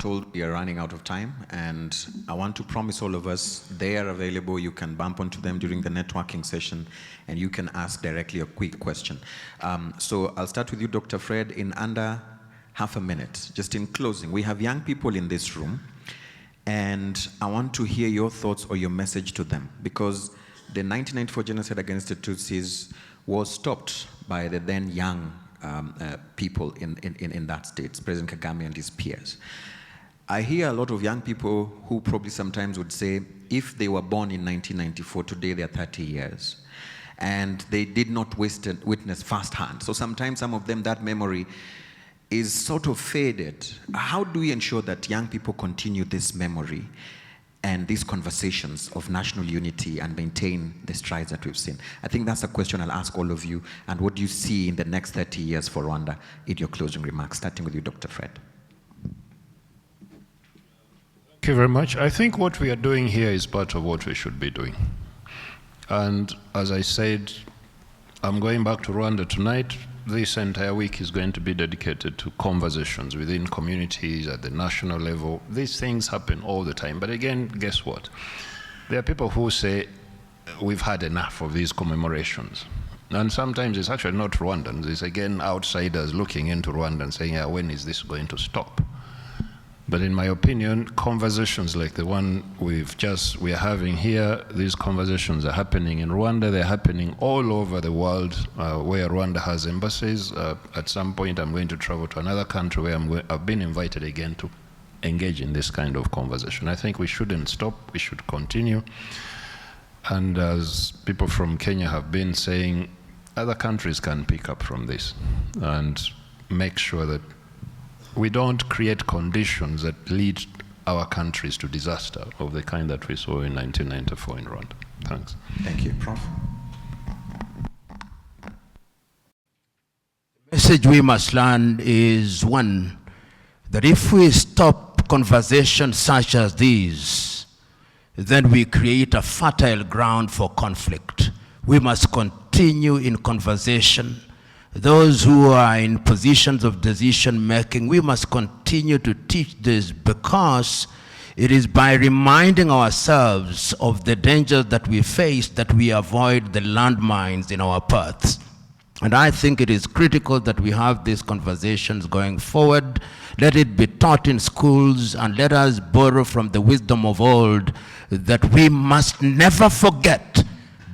told we are running out of time, and I want to promise all of us they are available. You can bump onto them during the networking session, and you can ask directly a quick question. So I'll start with you, Dr. Fred, in under half a minute. Just in closing, we have young people in this room, and I want to hear your thoughts or your message to them, because the 1994 genocide against the Tutsis was stopped by the then young people in that state, President Kagame and his peers. I hear a lot of young people who probably sometimes would say, if they were born in 1994, today they're 30 years. And they did not witness firsthand. So sometimes some of them, that memory is sort of faded. How do we ensure that young people continue this memory and these conversations of national unity and maintain the strides that we've seen? I think that's a question I'll ask all of you. And what do you see in the next 30 years for Rwanda in your closing remarks? Starting with you, Dr. Fred. Thank you very much. I think what we are doing here is part of what we should be doing. And as I said, I'm going back to Rwanda tonight. This entire week is going to be dedicated to conversations within communities at the national level. These things happen all the time. But again, guess what? There are people who say, we've had enough of these commemorations. And sometimes it's actually not Rwandans. It's again outsiders looking into Rwanda and saying, yeah, when is this going to stop? But in my opinion, conversations like the one we are having here, these conversations are happening in Rwanda. They're happening all over the world where Rwanda has embassies. At some point, I'm going to travel to another country where I've been invited again to engage in this kind of conversation. I think we shouldn't stop. We should continue. And as people from Kenya have been saying, other countries can pick up from this and make sure that we don't create conditions that lead our countries to disaster of the kind that we saw in 1994 in Rwanda. Thanks. Thank you. Prof? The message we must learn is one, that if we stop conversations such as these, then we create a fertile ground for conflict. We must continue in conversation. Those who are in positions of decision making, we must continue to teach this, because it is by reminding ourselves of the dangers that we face that we avoid the landmines in our paths. And I think it is critical that we have these conversations going forward. Let it be taught in schools, and let us borrow from the wisdom of old that we must never forget,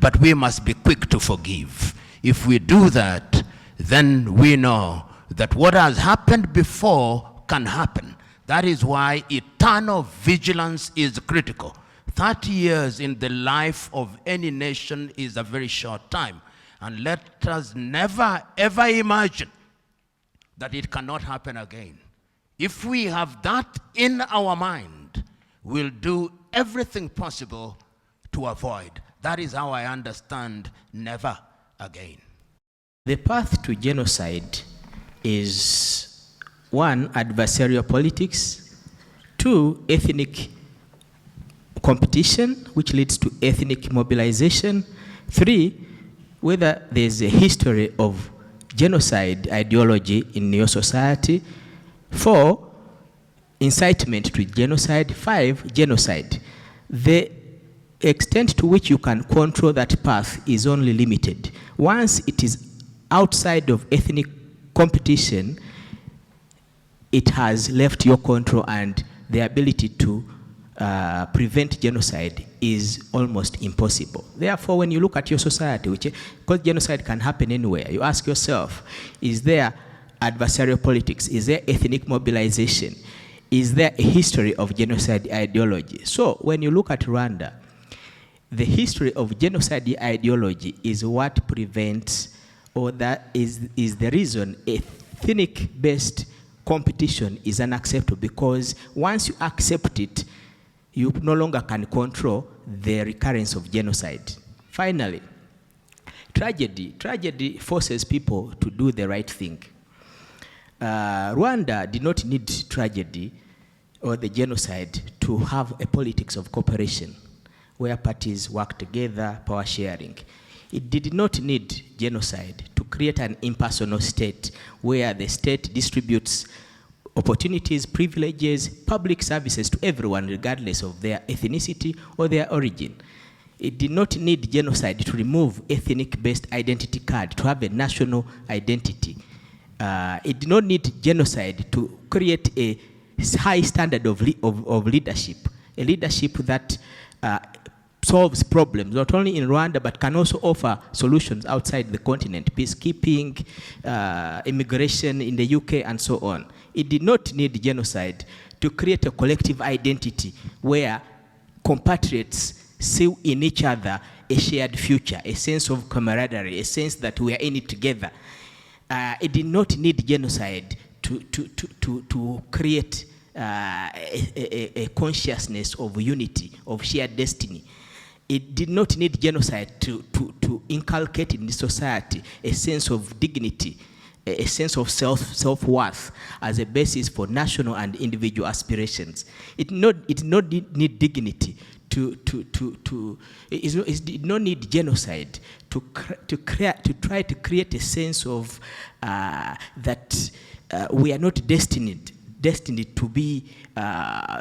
but we must be quick to forgive. If we do that, then we know that what has happened before can happen. That is why eternal vigilance is critical. 30 years in the life of any nation is a very short time. And let us never, ever imagine that it cannot happen again. If we have that in our mind, we'll do everything possible to avoid. That is how I understand never again. The path to genocide is 1, adversarial politics, 2, ethnic competition, which leads to ethnic mobilization, 3, whether there's a history of genocide ideology in your society, 4, incitement to genocide, 5, genocide. The extent to which you can control that path is only limited. Once it is outside of ethnic competition, it has left your control, and the ability to prevent genocide is almost impossible. Therefore, when you look at your society, because genocide can happen anywhere, you ask yourself, is there adversarial politics? Is there ethnic mobilization? Is there a history of genocide ideology? So when you look at Rwanda, the history of genocide ideology is what prevents, or that is the reason ethnic-based competition is unacceptable, because once you accept it, you no longer can control the recurrence of genocide. Finally, tragedy forces people to do the right thing. Rwanda did not need tragedy or the genocide to have a politics of cooperation where parties work together, power sharing. It did not need genocide to create an impersonal state where the state distributes opportunities, privileges, public services to everyone regardless of their ethnicity or their origin. It did not need genocide to remove ethnic-based identity card, to have a national identity. It did not need genocide to create a high standard of leadership, a leadership that solves problems, not only in Rwanda, but can also offer solutions outside the continent, peacekeeping, immigration in the UK, and so on. It did not need genocide to create a collective identity where compatriots see in each other a shared future, a sense of camaraderie, a sense that we are in it together. It did not need genocide to create a consciousness of unity, of shared destiny. It did not need genocide to inculcate in the society a sense of dignity, a sense of self-worth as a basis for national and individual aspirations. It did not need dignity it did not need genocide to try to create a sense of that we are not destined to be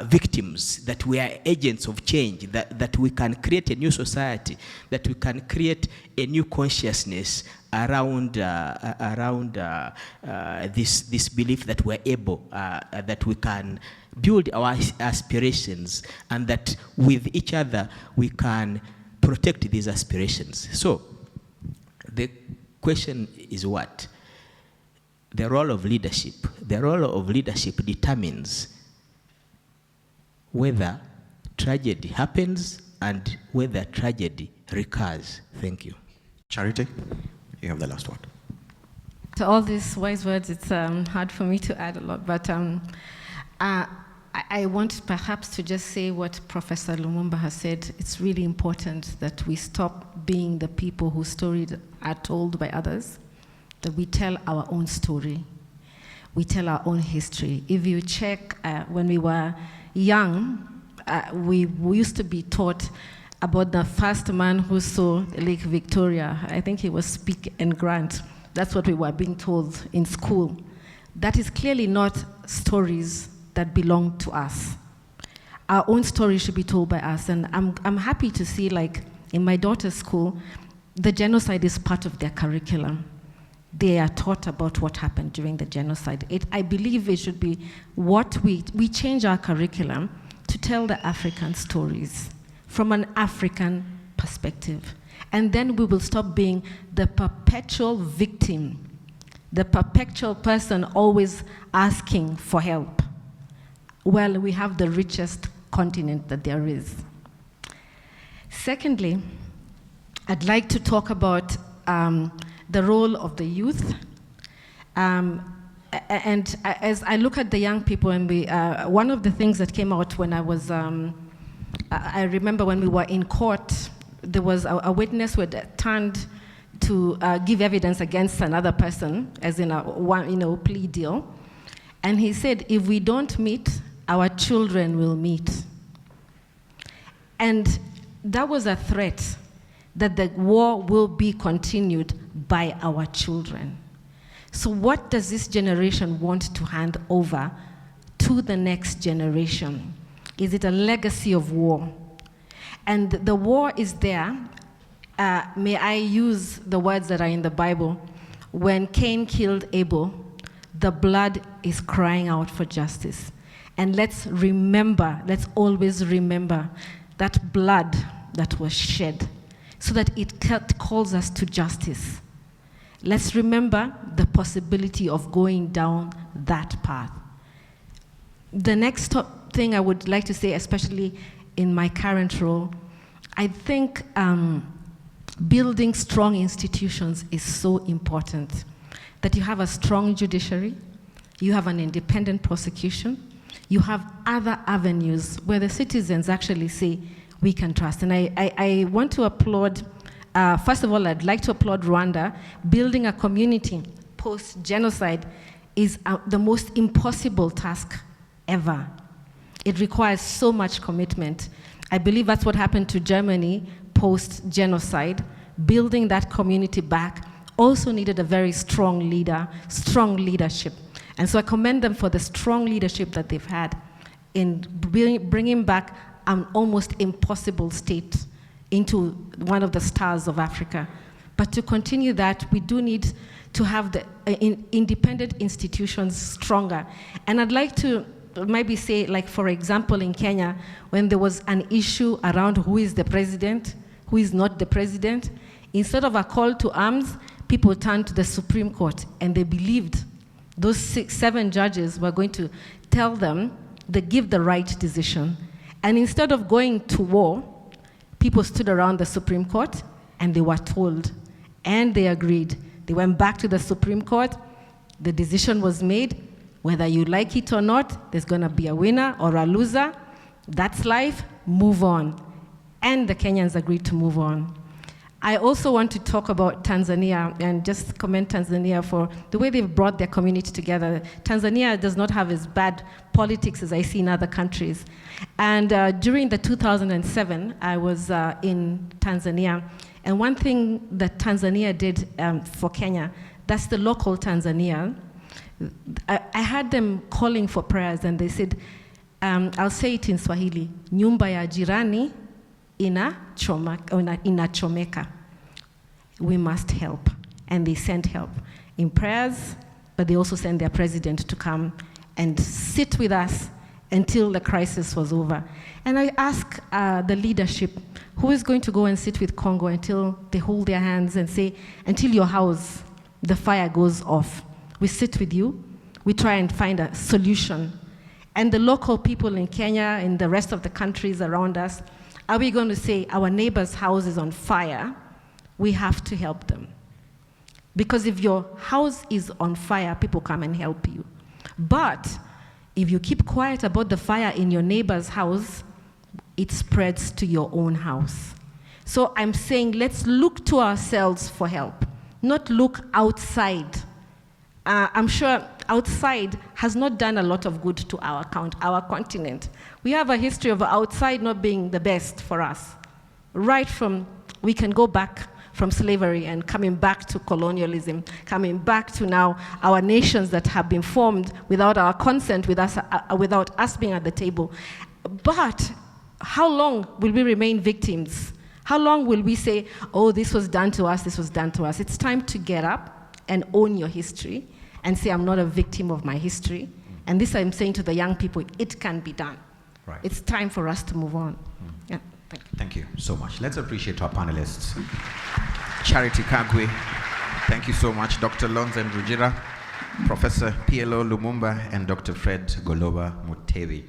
victims, that we are agents of change, that we can create a new society, that we can create a new consciousness around this belief that we're able, that we can build our aspirations, and that with each other we can protect these aspirations. So the question is what? The role of leadership. The role of leadership determines whether tragedy happens and whether tragedy recurs. Thank you. Charity, you have the last word. To all these wise words, it's hard for me to add a lot, but I want perhaps to just say what Professor Lumumba has said. It's really important that we stop being the people whose stories are told by others, that we tell our own story. We tell our own history. If you check, when we were young, we used to be taught about the first man who saw Lake Victoria. I think he was Speke and Grant. That's what we were being told in school. That is clearly not stories that belong to us. Our own story should be told by us. And I'm happy to see, like, in my daughter's school, the genocide is part of their curriculum. They are taught about what happened during the genocide. I believe it should be what we change our curriculum to tell the African stories from an African perspective. And then we will stop being the perpetual victim, the perpetual person always asking for help. Well, we have the richest continent that there is. Secondly, I'd like to talk about the role of the youth. And as I look at the young people, and one of the things that came out when I was, I remember when we were in court, there was a witness who had turned to give evidence against another person, as in a plea deal. And he said, if we don't meet, our children will meet. And that was a threat that the war will be continued by our children. So what does this generation want to hand over to the next generation? Is it a legacy of war? And the war is there. May I use the words that are in the Bible? When Cain killed Abel, the blood is crying out for justice. And let's always remember that blood that was shed, so that it calls us to justice. Let's remember the possibility of going down that path. The next thing I would like to say, especially in my current role, I think building strong institutions is so important. That you have a strong judiciary, you have an independent prosecution, you have other avenues where the citizens actually say, we can trust. And I want to applaud, first of all, I'd like to applaud Rwanda. Building a community post-genocide is the most impossible task ever. It requires so much commitment. I believe that's what happened to Germany post-genocide. Building that community back also needed a very strong leader, strong leadership. And so I commend them for the strong leadership that they've had in bringing back an almost impossible state into one of the stars of Africa. But to continue that, we do need to have the independent institutions stronger. And I'd like to maybe say, like, for example, in Kenya, when there was an issue around who is the president, who is not the president, instead of a call to arms, people turned to the Supreme Court, and they believed those 7 judges were going to tell them, they give the right decision. And instead of going to war, people stood around the Supreme Court, and they were told, and they agreed. They went back to the Supreme Court, the decision was made, whether you like it or not, there's gonna be a winner or a loser, that's life, move on. And the Kenyans agreed to move on. I also want to talk about Tanzania and just commend Tanzania for the way they've brought their community together. Tanzania does not have as bad politics as I see in other countries. And during the 2007, I was in Tanzania. And one thing that Tanzania did for Kenya, that's the local Tanzania, I had them calling for prayers, and they said, I'll say it in Swahili, nyumba ya jirani inachomeka. We must help. And they sent help in prayers, but they also sent their president to come and sit with us until the crisis was over. And I ask the leadership, who is going to go and sit with Congo until they hold their hands and say, until your house, the fire goes off. We sit with you, we try and find a solution. And the local people in Kenya and the rest of the countries around us, are we going to say our neighbor's house is on fire? We have to help them. Because if your house is on fire, people come and help you. But if you keep quiet about the fire in your neighbor's house, it spreads to your own house. So I'm saying let's look to ourselves for help, not look outside. I'm sure outside has not done a lot of good to our continent. We have a history of outside not being the best for us. Right from, we can go back from slavery and coming back to colonialism, coming back to now our nations that have been formed without our consent, without us being at the table. But how long will we remain victims? How long will we say, oh, this was done to us, this was done to us? It's time to get up and own your history and say, I'm not a victim of my history. And this I'm saying to the young people, it can be done. Right. It's time for us to move on. Yeah, thank you so much. Let's appreciate our panelists. Charity Kagwi, thank you so much. Dr. Lonze Rugira, Professor P.L.O. Lumumba, and Dr. F.Golooba Mutebi.